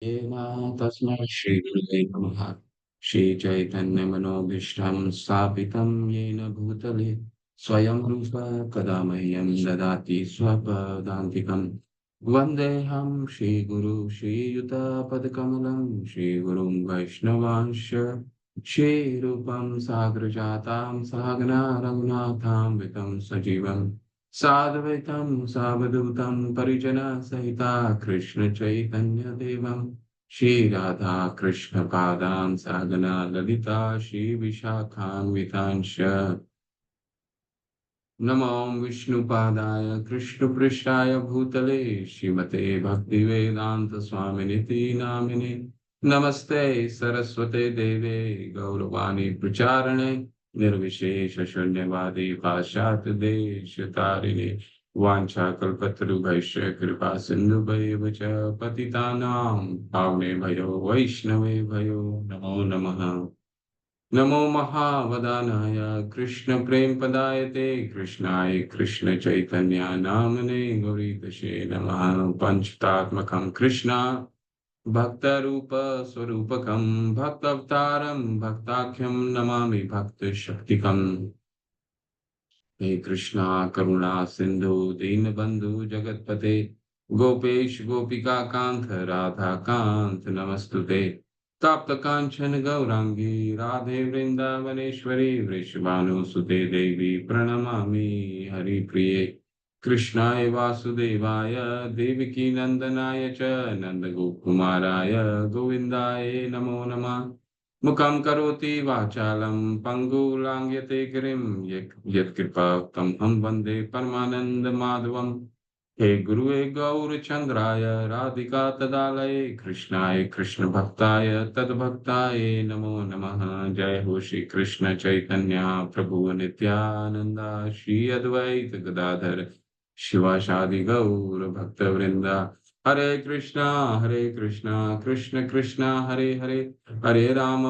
तस्मै श्रीगुरुवे नमः। श्रीचैतन्यमनोभीष्टं स्थापितं येन भूतले स्वयं रूप कदा मह्यं ददाति स्वपदान्तिकम्। वन्देऽहं श्रीगुरु श्रीयुतपदकमलं श्रीगुरुं वैष्णवांश्च श्रीरूपं साग्रजातां सहगना रघुनाथान्वितं सजीवम् साद्वैतं सावधूतं परिजनसहिता कृष्णचैतन्यदेवं श्रीराधा कृष्णपादां सहगना ललिता श्रीविशाखान्वितांश्च नमो विष्णुपादाय कृष्णपृष्ठाय भूतले श्रीमते भक्तिवेदान्तस्वामिनिति नामिने नमस्ते सरस्वते देवे गौरवाणी प्रचारणे निर्विशेष शून्यवादी पाश्चात्य देश तारिणे वाञ्छाकल्पतरुभ्यश्च कृपा सिन्धुभैव च पतितानां पावनेभ्यो वैष्णवे भयो नमो नमः। नमो महावदानाय कृष्ण प्रेम पदायते कृष्णाय कृष्ण चैतन्य नामने गौरीतशे नमः। पंचतात्मकं कृष्ण भक्त रूप स्वरूपकं भक्तावतारं भक्ताख्यं नमामि भक्त शक्तिकम्। हे कृष्णा करुणा सिंधु दीनबंधु जगतपते गोपेश गोपिका कांत राधा कांत नमस्तुते ताप्त कांचन गौरांगी राधे वृंदावनेश्वरी वृषभानुसुते देवी प्रणमामि हरिप्रिये कृष्णाय वासुदेवाय देवकी नंदनाय च नंदगोपकुमाराय गोविन्दाय नमो नमः। मुखं करोति वाचालं पङ्गुलाङ्घ्यते गिरिं यत्कृपात्तमहं वन्दे परमानन्दमाधवम्। हे गुरुवे गौरचन्द्राय राधिका तदालये कृष्णाय कृष्णभक्ताय तद्भक्ताय नमो नमः। जय हो श्री कृष्ण चैतन्य प्रभु नित्यानंद श्री अद्वैत गदाधर शिवासादि गौर भक्तवृंदा। हरे कृष्णा कृष्ण कृष्ण हरे हरे हरे राम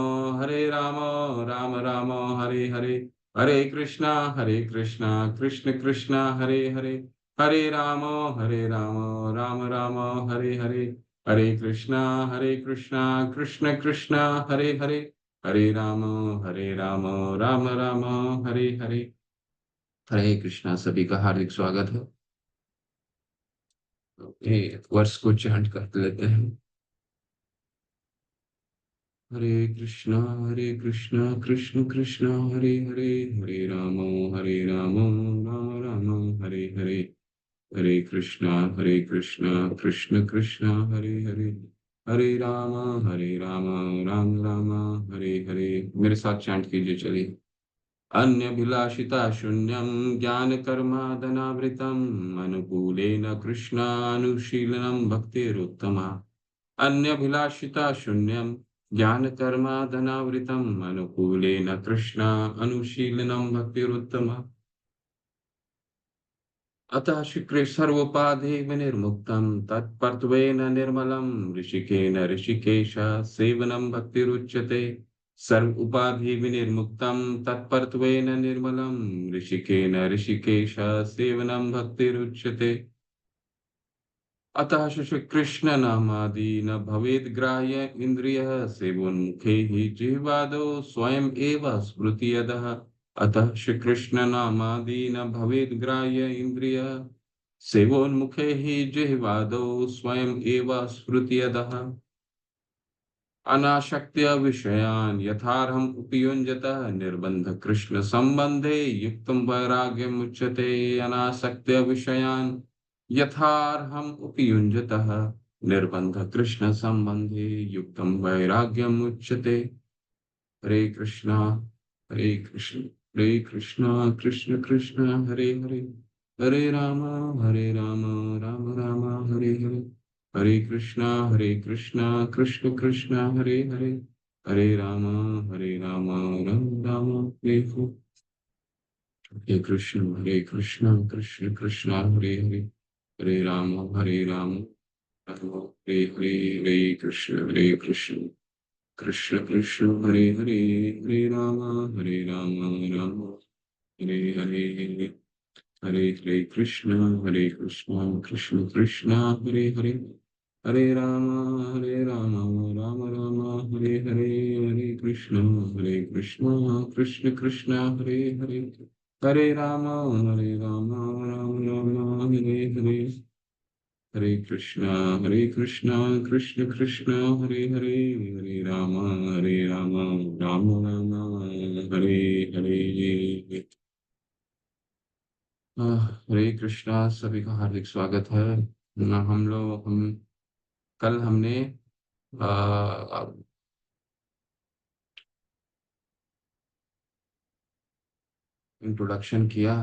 राम राम हरे हरे हरे कृष्णा कृष्ण कृष्ण हरे हरे हरे राम राम राम हरे हरे हरे कृष्णा कृष्ण कृष्ण हरे हरे हरे राम राम राम हरे हरे। हरे कृष्णा सभी का हार्दिक स्वागत है। वर्ष को चांट कर लेते हैं। हरे कृष्णा कृष्ण कृष्ण हरे हरे हरे राम राम राम हरे हरे हरे कृष्णा कृष्ण कृष्ण हरे हरे हरे राम राम राम हरे हरे। मेरे साथ चैंट कीजिए चलिए। अन्यभिलाषिता शून्यं ज्ञानकर्मादनावृतम् अनुकूलेन कृष्णानुशीलनं भक्तिरुत्तमा। अन्यभिलाषिता शून्यं ज्ञानकर्मादनावृतम् अनुकूलेन कृष्ण अनुशीलनं भक्तिरुत्तमा। अतः शुक्रे सर्वोपाधि विनिर्मुक्तं तत्पर्त्वेन निर्मलं ऋषिकेन ऋषिकेश सेवनं भक्तिरुच्यते। सर्व उपाधि विनिर्मुक्तं तत्पर्त्वेन निर्मलं ऋषिकेन ऋषिकेश सेवनं भक्तिरुच्यते। अतः कृष्ण नामादि न भवेद ग्राह्य इंद्रिय सेवोन्मुखे ही जिह्वादो स्वयं एव स्मृति यदः। अतः श्री कृष्ण नामादि न भवेद ग्राह्य इंद्रिय सेवोन्मुखे ही जिह्वादो स्वयं एव स्मृति यदः। अनाशक्त्य विषयान् यथार्हम् उपयुञ्जतः निर्बन्ध कृष्ण संबंधे युक्तं वैराग्यम् उच्यते। अनासक्त्य विषयान् यथार्हम् उपयुञ्जतः निर्बन्ध कृष्ण संबंधे युक्तं वैराग्यम् उच्यते। हरे कृष्णा कृष्ण कृष्ण हरे हरे हरे राम राम राम हरे हरे हरे कृष्णा कृष्ण कृष्ण हरे हरे हरे राम राम राम हरे हरे। हरे कृष्ण कृष्ण हरे हरे हरे राम राम हरे हरे हरे कृष्ण कृष्ण कृष्ण हरे हरे हरे राम राम हरे हरे हरे कृष्ण कृष्ण कृष्ण हरे हरे हरे राम हरे हरे, हरे कृष्णा कृष्ण कृष्ण हरे हरे, हरे राम राम राम हरे हरे, हरे कृष्णा कृष्ण कृष्ण हरे हरे, हरे राम राम राम हरे हरे। हरे कृष्णा, सभी का हार्दिक स्वागत है। हम कल हमने इंट्रोडक्शन किया,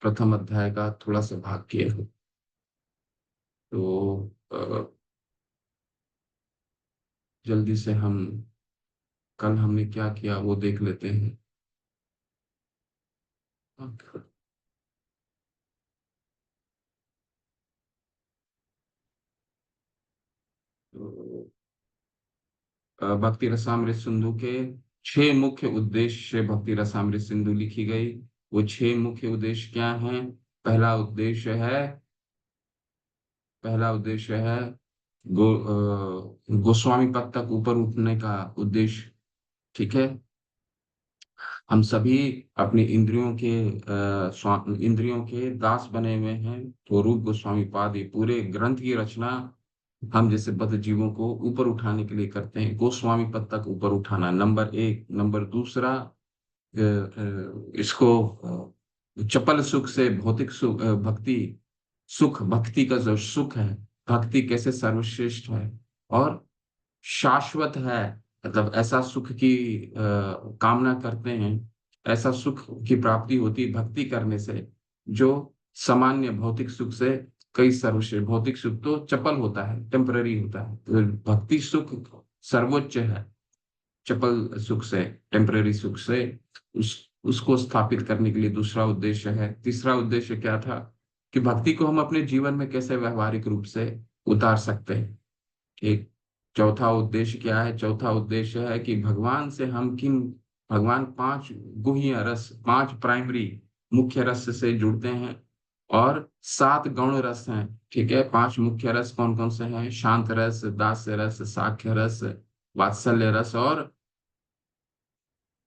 प्रथम अध्याय का थोड़ा सा भाग किया। तो जल्दी से हम कल हमने क्या किया वो देख लेते हैं। तो भक्ति रसामृत सिंधु के 6 मुख्य उद्देश्य भक्ति रसामृत सिंधु लिखी गई। वो 6 मुख्य उद्देश्य क्या हैं? पहला उद्देश्य है पहला उद्देश्य है गोस्वामी पद तक ऊपर उठने का उद्देश्य। ठीक है, हम सभी अपनी इंद्रियों के दास बने हुए हैं। तो रूप गोस्वामी पाद ये पूरे ग्रंथ की रचना हम जैसे बद्ध जीवों को ऊपर उठाने के लिए करते हैं। गोस्वामी पद तक ऊपर उठाना नंबर एक। नंबर दूसरा, इसको चपल सुख से भौतिक सुख, भक्ति का जो सुख है, भक्ति कैसे सर्वश्रेष्ठ है और शाश्वत है। मतलब ऐसा सुख की कामना करते हैं, ऐसा सुख की प्राप्ति होती है भक्ति करने से, जो सामान्य भौतिक सुख से कई सर्वश्रेष्ठ। भौतिक सुख तो चपल होता है, टेम्पररी होता है, तो भक्ति सुख सर्वोच्च है चपल सुख से, टेम्पररी सुख से। उसको स्थापित करने के लिए दूसरा उद्देश्य है। तीसरा उद्देश्य क्या था कि भक्ति को हम अपने जीवन में कैसे व्यवहारिक रूप से उतार सकते हैं। ठीक। चौथा उद्देश्य क्या है? चौथा उद्देश्य है कि भगवान 5 गुह्य रस, 5 प्राइमरी मुख्य रस से जुड़ते हैं और 7 गौण रस हैं। ठीक है, 5 मुख्य रस कौन कौन से हैं? शांत रस, दास्य रस, साख्य रस, वात्सल्य रस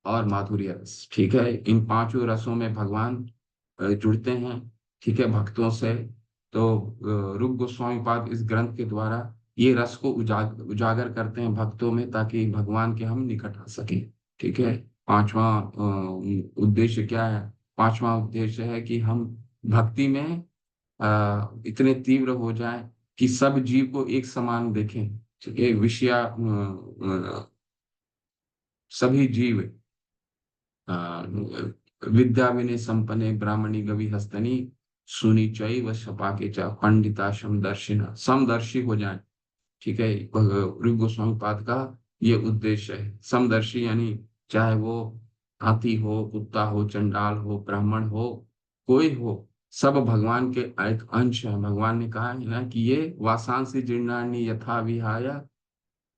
और माधुर्य रस। ठीक है, इन 5 रसों में भगवान जुड़ते हैं। ठीक है, भक्तों से। तो रूप गोस्वामी पाद इस ग्रंथ के द्वारा ये रस को उजागर करते हैं भक्तों में, ताकि भगवान के हम निकट आ सके। ठीक है, पांचवा उद्देश्य क्या है? पांचवा उद्देश्य है कि हम भक्ति में इतने तीव्र हो जाएं कि सब जीव को एक समान देखें। ठीक है, सभी जीव विद्या विनय संपन्ने ब्राह्मणी गवि हस्तनी सुनी चैव शपाके च पंडिता समदर्शी हो जाए। ठीक है, रूप गोस्वामी पाद का ये उद्देश्य है। समदर्शी यानी चाहे वो हाथी हो, कुत्ता हो, चंडाल हो, ब्राह्मण हो, कोई हो, सब भगवान के एक अंश है। भगवान ने कहा है ना कि ये वासांसी जीर्णानि यथा विहाय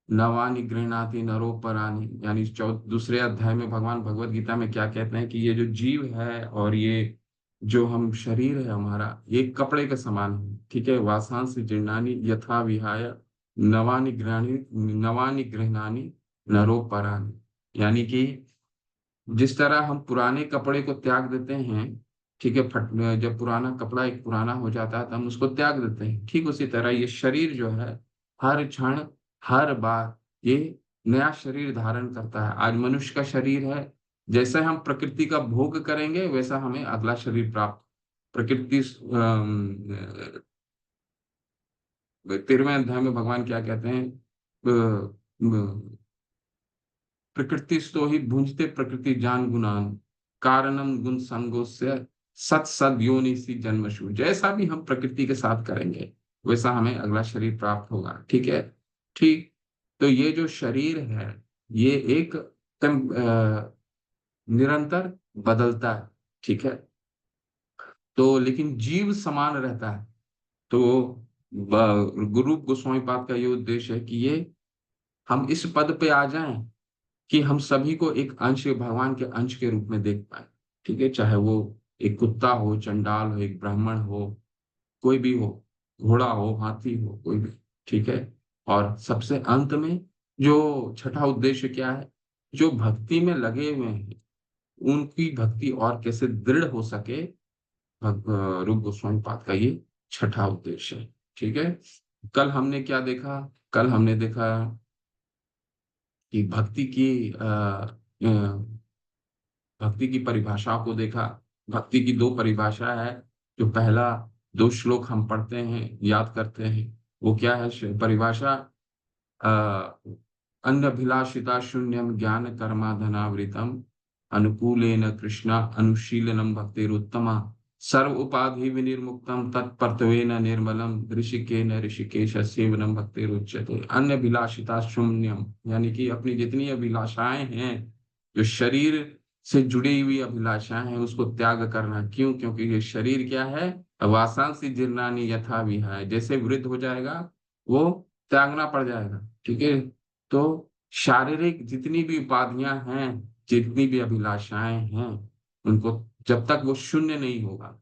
नवानि गृह्णाति नरोपराणि। यानी दूसरे अध्याय में भगवान भगवत गीता में क्या कहते हैं कि ये जो जीव है और ये जो हम शरीर है हमारा, ये कपड़े के समान है। ठीक है, वासांसि जीर्णानि यथा विहाय नवानि गृह्णानि नरोपराणि। यानी कि जिस तरह हम पुराने कपड़े को त्याग देते हैं, ठीक है, फट जब पुराना कपड़ा एक पुराना हो जाता है तो हम उसको त्याग देते हैं, ठीक उसी तरह ये शरीर जो है हर क्षण, हर बार ये नया शरीर धारण करता है। आज मनुष्य का शरीर है, जैसे हम प्रकृति का भोग करेंगे वैसा हमें अगला शरीर प्राप्त। प्रकृति 13वें अध्याय में भगवान क्या कहते हैं? प्रकृति स्तो ही भुंजते प्रकृति जान गुणान कारणम गुण संगोस्य सत सद योनि सी जन्मशु। जैसा भी हम प्रकृति के साथ करेंगे वैसा हमें अगला शरीर प्राप्त होगा। ठीक है, ठीक। तो ये जो शरीर है ये एक निरंतर बदलता है। ठीक है, तो लेकिन जीव समान रहता है। तो गुरु गोस्वामी पाद का ये उद्देश्य है कि ये हम इस पद पे आ जाएं कि हम सभी को एक अंश, भगवान के अंश के रूप में देख पाए। ठीक है, चाहे वो एक कुत्ता हो, चंडाल हो, एक ब्राह्मण हो, कोई भी हो, घोड़ा हो, हाथी हो, कोई भी। ठीक है, और सबसे अंत में जो छठा उद्देश्य क्या है, जो भक्ति में लगे हुए हैं उनकी भक्ति और कैसे दृढ़ हो सके, रूप गोस्वामी पाद का ये छठा उद्देश्य है। ठीक है। कल हमने क्या देखा? कल हमने देखा कि भक्ति की परिभाषाओं को देखा। भक्ति की दो परिभाषा है। जो पहला दो श्लोक हम पढ़ते हैं, याद करते हैं, वो क्या है परिभाषा? अन्यभिलाषिता शून्यम ज्ञान कर्माधनावृतम अनुकूलेन कृष्णा अनुशीलनम भक्तिरुत्तमा सर्व उपाधि विनिर्मुक्तम तत्पर्तवेन निर्मलम ऋषिकेन ऋषिकेश सेवनम भक्तिरुच्यते। अन्यभिलाषिता शून्यम यानी कि अपनी जितनी अभिलाषाएं हैं, जो शरीर से जुड़ी हुई अभिलाषाएं हैं, उसको त्याग करना। क्यों? क्योंकि ये शरीर क्या है? वासांसी जीर्णानि यथा विहाय, जैसे वृद्ध हो जाएगा वो त्यागना पड़ जाएगा। ठीक है। तो शारीरिक जितनी भी उपाधियां हैं, जितनी भी अभिलाषाएं हैं, उनको जब तक वो शून्य नहीं होगा,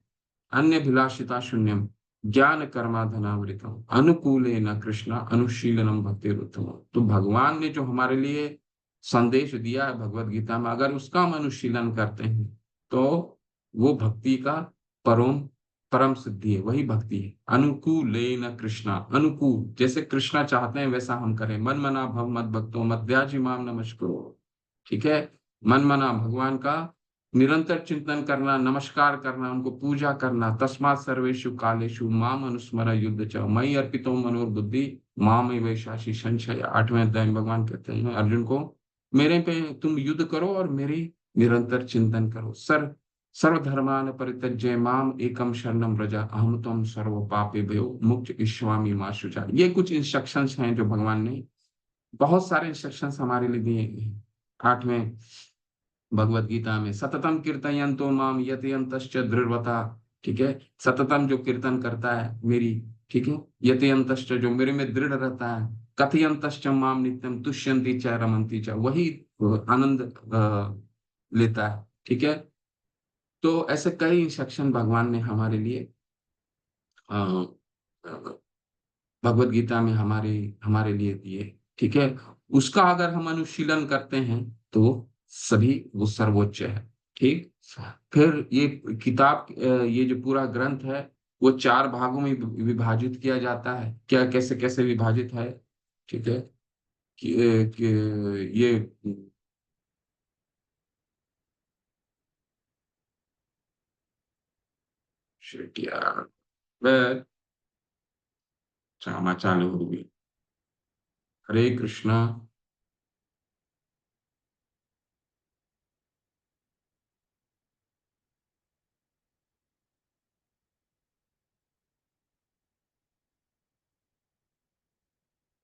अन्य अभिलाषिता शून्यम ज्ञान कर्माधनावृतम अनुकूले न कृष्ण अनुशीलनम भक्ति। तो भगवान ने जो हमारे लिए संदेश दिया है भगवत गीता में, अगर उसका हम अनुशीलन करते हैं तो वो भक्ति का परम परम सिद्धि है, वही भक्ति है। अनुकूले न कृष्णा, अनुकूल जैसे कृष्णा चाहते हैं वैसा हम करें। मन मना भव मद भक्तो मध्याजी माम नमस्कुरु। ठीक है। मन मना भगवान का निरंतर चिंतन करना, नमस्कार करना, उनको पूजा करना। तस्मात् सर्वेषु कालेषु माम अनुस्मर युद्ध च मयि अर्पितो मनोर्बुद्धि माम वैशाशी संशय। 8वें अध्याय में भगवान कहते हैं अर्जुन को, मेरे पे तुम युद्ध करो और मेरी निरंतर चिंतन करो। सर्वधर्मान परित्यज्य माम एकम शरणम व्रज अहम त्वं सर्व पापेभ्यो मुक्त इष्यामि मा शुचा। ये कुछ इंस्ट्रक्शंस हैं जो भगवान ने, बहुत सारे इंस्ट्रक्शंस हमारे लिए दिए हैं 8वें भगवत गीता में। सततम कीर्तयन्तो माम यतयन्तश्च दृढ़वता। ठीक है। सततम जो कीर्तन करता है मेरी, ठीक है, यतयन्तश्च जो मेरे में दृढ़ रहता है, कथयन्तश्च माम नित्यम तुष्यन्ति च रमन्ति च, वही आनंद लेता है। ठीक है। तो ऐसे कई इंस्ट्रक्शन भगवान ने हमारे लिए भगवत गीता में हमारे हमारे लिए दिए। ठीक है। उसका अगर हम अनुशीलन करते हैं तो सभी वो सर्वोच्च है। ठीक। फिर ये किताब, ये जो पूरा ग्रंथ है वो 4 भागों में विभाजित किया जाता है। क्या, कैसे कैसे विभाजित है? ठीक है। कि ये शिट यार, वह क्षमा चालू होगी। हरे कृष्णा।